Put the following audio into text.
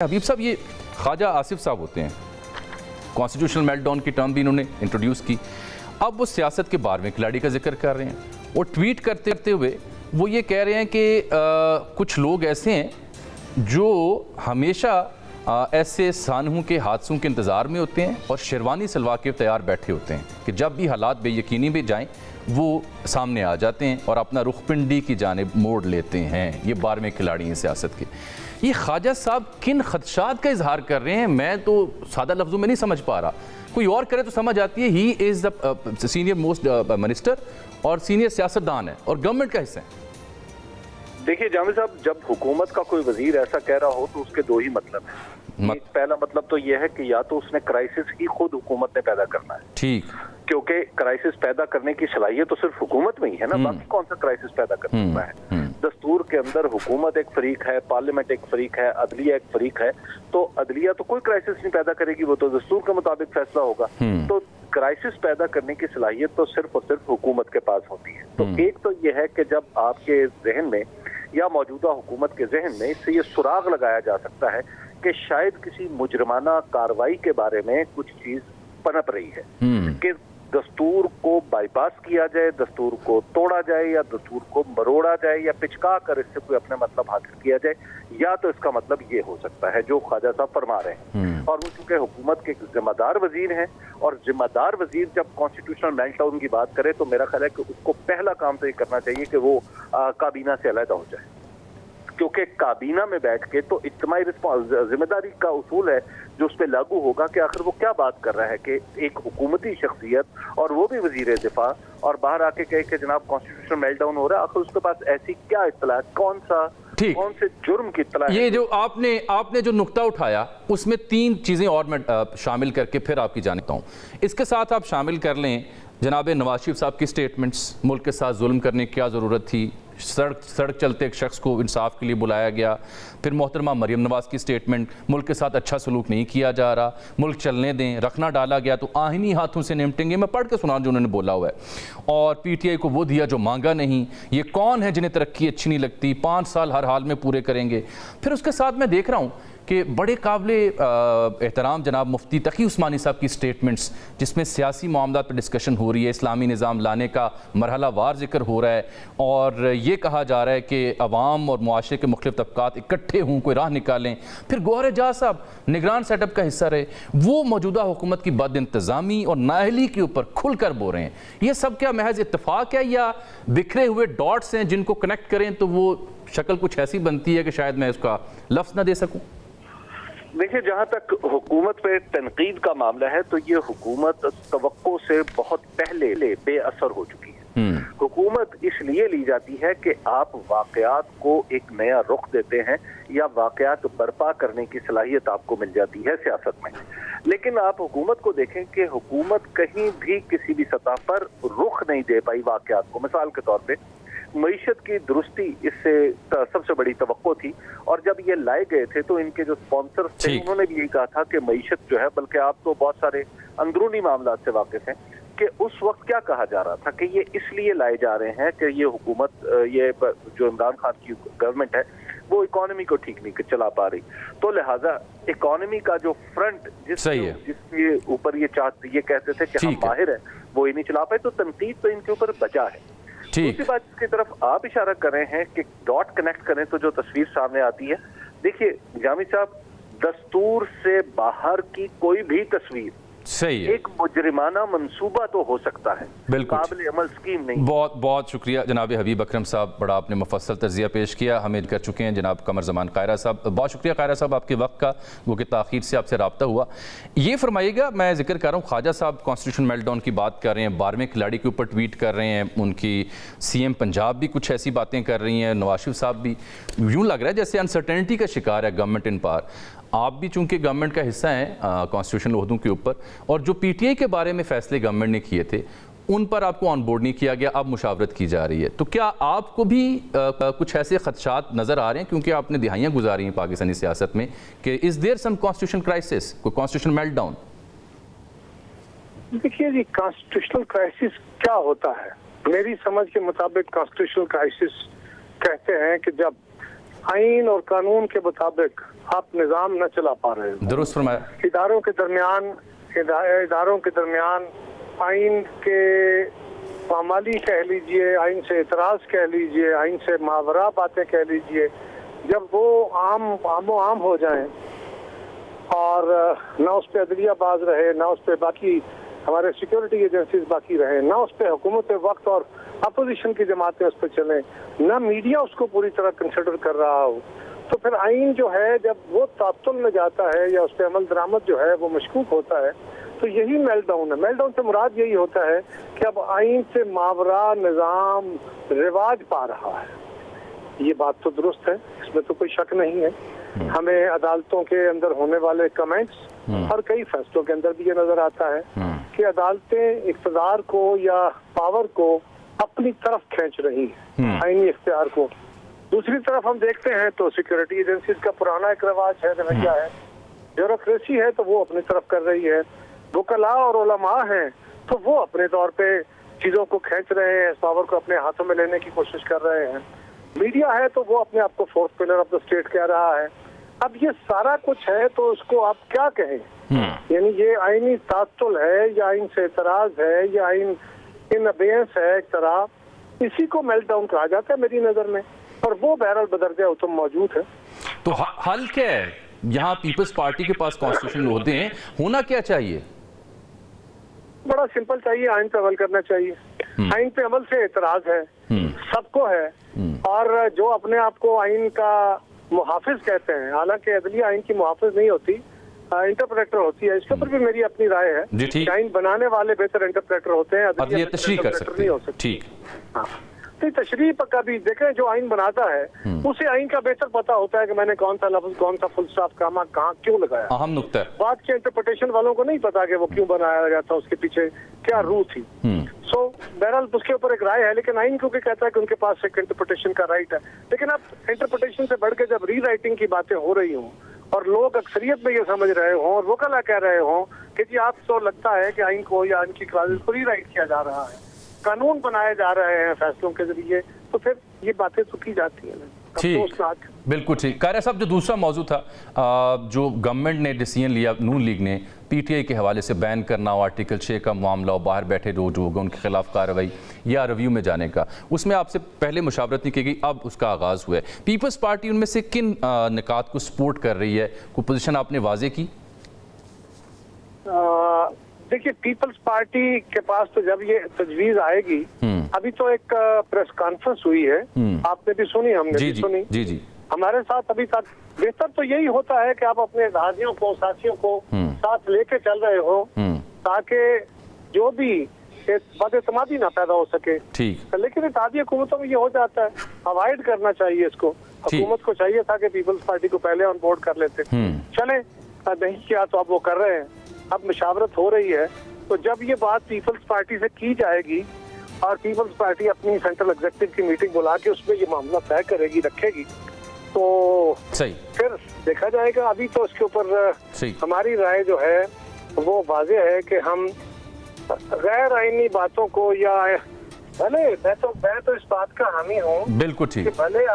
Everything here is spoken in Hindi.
हबीब साहब, ये ख्वाजा आसिफ साहब होते हैं, कॉन्स्टिट्यूशनल मेल्टडाउन की टर्म भी इन्होंने इंट्रोड्यूस की। अब वो सियासत के 12वें खिलाड़ी का जिक्र कर रहे हैं और ट्वीट करते हुए वो ये कह रहे हैं कि कुछ लोग ऐसे हैं जो हमेशा ऐसे सानहू के हादसों के इंतज़ार में होते हैं और शेरवानी सलवा के तैयार बैठे होते हैं कि जब भी हालात बेयकीनी में जाएं वो सामने आ जाते हैं और अपना रुख पिंडी की जानिब मोड़ लेते हैं। ये 12वें खिलाड़ी हैं सियासत के। ये ख्वाजा साहब किन खदशात का इजहार कर रहे हैं, मैं तो सादा लफ्ज़ों में नहीं समझ पा रहा। कोई और करे तो समझ आती है। He is the senior most minister और सीनियर सियासतदान है और गवर्नमेंट का हिस्सा है। देखिए जामिद साहब, जब हुकूमत का कोई वजीर ऐसा कह रहा हो तो उसके दो ही मतलब है। पहला मतलब तो यह है कि या तो उसने क्राइसिस ही खुद हुकूमत ने पैदा करना है, ठीक, क्योंकि क्राइसिस पैदा करने की सलाहियत तो सिर्फ हुकूमत में ही है ना, बाकी कौन सा क्राइसिस पैदा कर सकता है। दस्तूर के अंदर हुकूमत एक फरीक है, पार्लियामेंट एक फरीक है, अदलिया एक फरीक है, तो अदलिया तो कोई क्राइसिस नहीं पैदा करेगी, वो तो दस्तूर के मुताबिक फैसला होगा। तो क्राइसिस पैदा करने की सलाहियत तो सिर्फ और सिर्फ हुकूमत के पास होती है। तो एक तो यह है कि जब आपके जहन में या मौजूदा हुकूमत के जहन में इससे ये सुराग लगाया जा सकता है कि शायद किसी मुजरमाना कार्रवाई के बारे में कुछ चीज पनप रही है कि दस्तूर को बाईपास किया जाए, दस्तूर को तोड़ा जाए या दस्तूर को मरोड़ा जाए या पिचका कर इससे कोई अपने मतलब हासिल किया जाए, या तो इसका मतलब ये हो सकता है जो ख्वाजा साहब फरमा रहे हैं। और वो चूंकि हुकूमत के जिम्मेदार वजीर हैं और जिम्मेदार वजीर जब कॉन्स्टिट्यूशनल मेल्टडाउन की बात करे तो मेरा ख्याल है कि उसको पहला काम तो ये करना चाहिए कि वो काबीना से अलग हो जाए, क्योंकि काबीना में बैठ के तो इज्तिमाई जिम्मेदारी का उसूल है जो उस पर लागू होगा कि आखिर वो क्या बात कर रहा है कि एक हुकूमती शख्सियत और वो भी वजीर दिफा और बाहर आके कहे कि जनाब कॉन्स्टिट्यूशनल मेल्टडाउन हो रहा है, आखिर उसके पास ऐसी क्या इत्तला, कौन से जुर्म की इत्तला है। ये जो आपने जो नुक्ता उठाया उसमें 3 चीज़ें और मैं शामिल करके फिर आपकी जानता हूँ। इसके साथ आप शामिल कर लें जनाब नवाज शरीफ साहब की स्टेटमेंट्स, मुल्क के साथ जुल्म करने की क्या ज़रूरत थी, सड़क चलते एक शख्स को इंसाफ के लिए बुलाया गया। फिर मोहतरमा मरियम नवाज की स्टेटमेंट, मुल्क के साथ अच्छा सलूक नहीं किया जा रहा, मुल्क चलने दें, रखना डाला गया तो आहिनी हाथों से निपटेंगे। मैं पढ़ के सुना जो उन्होंने बोला हुआ है। और PTI को वो दिया जो मांगा नहीं। ये कौन है जिन्हें तरक्की अच्छी नहीं लगती, 5 साल हर हाल में पूरे करेंगे। फिर उसके साथ मैं देख रहा हूँ कि बड़े काबिल एहतराम जनाब मुफ्ती तकी उस्मानी साहब की स्टेटमेंट्स जिसमें सियासी मामला पर डिस्कशन हो रही है, इस्लामी निज़ाम लाने का मरहला वार जिक्र हो रहा है और ये कहा जा रहा है कि अवाम और मुआशरे के मुख्तलिफ तबकात इकट्ठे हों, कोई राह निकालें। फिर गौहर एजाज साहब निगरान सेटअप का हिस्सा रहे, वो मौजूदा हुकूमत की बद इंतज़ामी और नाअहली के ऊपर खुल कर बोल रहे हैं। ये सब क्या महज इत्तफाक है या बिखरे हुए डॉट्स हैं जिनको कनेक्ट करें तो वो शक्ल कुछ ऐसी बनती है कि शायद मैं उसका लफ्ज़ ना दे सकूँ। देखिए, जहां तक हुकूमत पे तनकीद का मामला है तो ये हुकूमत तवक्को से बहुत पहले बेअसर हो चुकी है। हुकूमत इसलिए ली जाती है कि आप वाकयात को एक नया रुख देते हैं या वाकयात बर्पा करने की सलाहियत आपको मिल जाती है सियासत में। लेकिन आप हुकूमत को देखें कि हुकूमत कहीं भी किसी भी सतह पर रुख नहीं दे पाई वाकयात को। मिसाल के तौर पे मईशत की दुरुस्ती इससे सबसे बड़ी तवक्को थी और जब ये लाए गए थे तो इनके जो स्पॉन्सर्स थे उन्होंने भी यही कहा था कि मईशत जो है, बल्कि आप तो बहुत सारे अंदरूनी मामला से वाकिफ हैं कि उस वक्त क्या कहा जा रहा था कि ये इसलिए लाए जा रहे हैं कि ये हुकूमत, ये जो इमरान खान की गवर्नमेंट है वो इकोनॉमी को ठीक नहीं चला पा रही, तो लिहाजा इकोनॉमी का जो फ्रंट जिसके ऊपर ये कहते थे कि हम माहिर हैं वो ही नहीं चला पाए, तो तनकीद तो इनके ऊपर बचा है। दूसरी बात जिसकी तरफ आप इशारा कर रहे हैं कि डॉट कनेक्ट करें तो जो तस्वीर सामने आती है, देखिए जामिद साहब, दस्तूर से बाहर की कोई भी तस्वीर सही है, एक मुजरिमाना मंसूबा तो हो सकता है, बिल्कुल काबिल अमल स्कीम नहीं। बहुत बहुत शुक्रिया जनाब हबीब अकरम साहब, बड़ा आपने मुफस्सल तज़िया पेश किया, हमें कर चुके हैं जनाब कमर ज़मान कायरा साहब। बहुत शुक्रिया कायरा साहब आपके वक्त का, वो कि ताख़ीर से आपसे रब्ता हुआ। ये फरमाइएगा, मैं जिक्र कर रहा हूँ ख्वाजा साहब कॉन्स्टिट्यूशन मेल्टडाउन की बात कर रहे हैं, 12वें खिलाड़ी के ऊपर ट्वीट कर रहे हैं, उनकी CM पंजाब भी कुछ ऐसी बातें कर रही हैं, नवाज शरीफ साहब भी। यूँ लग रहा है जैसे अनसर्टेनिटी का शिकार है गवर्नमेंट इन पावर। आप भी चूंकि गवर्नमेंट का हिस्सा हैं कॉन्स्टिट्यूशनल ओहदों के ऊपर, और जो PTI के बारे में फैसले गवर्नमेंट ने किए थे उन पर आपको ऑन बोर्ड नहीं किया गया, अब मुशावरत की जा रही है, तो क्या आपको भी कुछ ऐसे खदशात नज़र आ रहे हैं, क्योंकि आपने दिहाइयाँ गुजारी हैं पाकिस्तानी सियासत में, कि is there some constitution crisis, कोई कॉन्स्टिट्यूशन मेल्टडाउन? देखिए जी, कॉन्स्टिट्यूशनल क्राइसिस क्या होता है? मेरी समझ के मुताबिक कॉन्स्टिट्यूशनल क्राइसिस कहते हैं कि जब आईन और कानून के मुताबिक आप निज़ाम न चला पा रहे हो। दुरुस्त फरमाया। इदारों के दरमियान आइन के पामाली कह लीजिए, आइन से इतराज़ कह लीजिए, आइन से मावरा बातें कह लीजिए, जब वो आम हो जाएं और ना उस पर अदलिया बाज रहे, ना उस पर बाकी हमारे सिक्योरिटी एजेंसीज बाकी रहे, ना उस पर हुकूमत वक्त और अपोजिशन की जमातें उस पर चलें, ना मीडिया उसको पूरी तरह कंसिडर कर रहा हो, तो फिर आइन जो है जब वो तातुल में जाता है या उस पर अमल दरामद जो है वो मशकूक होता है, तो यही मेल्टडाउन है। मेल्टडाउन से मुराद यही होता है कि अब आइन से मावरा निज़ाम रिवाज पा रहा है। ये बात तो दुरुस्त है, इसमें तो कोई शक नहीं है। हमें अदालतों के अंदर होने वाले कमेंट्स और कई फैसलों के अंदर भी ये नजर आता है कि अदालतें इक़्तिदार को या पावर को अपनी तरफ खींच रही हैं, आईनी इख्तियार को। दूसरी तरफ हम देखते हैं तो सिक्योरिटी एजेंसीज का पुराना एक रवाज है, रवैया है, ब्यूरोक्रेसी है तो वो अपनी तरफ कर रही है, वकला और उलमा हैं तो वो अपने तौर पे चीज़ों को खींच रहे हैं, पावर को अपने हाथों में लेने की कोशिश कर रहे हैं, मीडिया है तो वो अपने आप को fourth pillar of the state कह रहा है। अब ये सारा कुछ है तो उसको आप क्या कहें? यानी ये आईनी तातुल है या आइन से इतराज है या आइन इन अबेयंस है एक तरह, इसी को मेल्टडाउन कहा जाता है मेरी नज़र में, और वो बहरहाल बदरजा उत्तम मौजूद है। तो हल क्या है? यहाँ पीपल्स पार्टी के पास कॉन्स्टिट्यूशन होते हैं, होना क्या चाहिए? बड़ा सिंपल चाहिए, आइन पे अमल करना चाहिए। आइन पे अमल से इतराज है, सबको है, और जो अपने आप को आइन का मुहाफिज कहते हैं, हालांकि अदलिया आइन की मुहाफिज नहीं होती, इंटरप्रेटर होती है, इसके ऊपर भी मेरी अपनी राय है कि आइन बनाने वाले बेहतर इंटरप्रेटर होते हैं, अदलिया तशरीह कर सकते नहीं हो सकती। ठीक। हाँ, तो तशरीह पर कभी देखें, जो आइन बनाता है उसे आइन का बेहतर पता होता है कि मैंने कौन सा लफ्ज, कौन सा फुल स्टॉप, कामा कहाँ क्यों लगाया। अहम नुक्ता है। बात के इंटरप्रिटेशन वालों को नहीं पता कि वो क्यों बनाया गया था, उसके पीछे क्या रूह थी। सो बहरहाल उसके ऊपर एक राय है, लेकिन आइन क्योंकि कहता है कि उनके पास एक इंटरप्रिटेशन का राइट है, लेकिन अब इंटरप्रिटेशन से बढ़ के जब री राइटिंग की बातें हो रही हों और लोग अक्सरियत में ये समझ रहे हों और वकला कह रहे हों कि जी आप तो लगता है कि आइन को या आइन की क्लासेस को री राइट किया जा रहा है, कानून बनाए जा रहे हैं फैसलों के जरिए, तो फिर ये बातें तो की जाती हैं। ठीक, बिल्कुल ठीक। कायरा साहब, जो दूसरा मौजू था, जो गवर्नमेंट ने डिसीजन लिया, नून लीग ने पीटीआई के हवाले से बैन करना हो, आर्टिकल 6 का मामला हो, बाहर बैठे लोग होगा उनके खिलाफ कार्रवाई या रिव्यू में जाने का, उसमें आपसे पहले मुशावरत नहीं की गई, अब उसका आगाज़ हुआ है। पीपल्स पार्टी उनमें से किन निकात को सपोर्ट कर रही है? कोई पोजीशन आपने वाजे की? देखिए, पीपल्स पार्टी के पास तो जब ये तजवीज आएगी, अभी तो एक प्रेस कॉन्फ्रेंस हुई है, आपने भी सुनी, हमने भी सुनी। जी। हमारे साथ अभी तक बेहतर तो यही होता है कि आप अपने हाजियों को, साथियों को साथ लेके चल रहे हो, ताकि जो भी बदएतमादी ना पैदा हो सके। ठीक। लेकिन इत्तेहादी हुकूमतों में ये हो जाता है, अवॉइड करना चाहिए इसको। हुकूमत को चाहिए था कि पीपल्स पार्टी को पहले ऑन बोर्ड कर लेते। चले, नहीं किया तो अब वो कर रहे हैं, अब मुशावरत हो रही है, तो जब ये बात पीपल्स पार्टी से की जाएगी और पीपल्स पार्टी अपनी सेंट्रल एग्जीक्यूटिव की मीटिंग बुला के उसमें ये मामला तय करेगी, रखेगी, तो सही फिर देखा जाएगा। अभी तो इसके ऊपर हमारी राय जो है वो वाज़ेह है कि हम गैर आईनी बातों को, या भले मैं तो इस बात का हामी हूँ, बिल्कुल ठीक, भले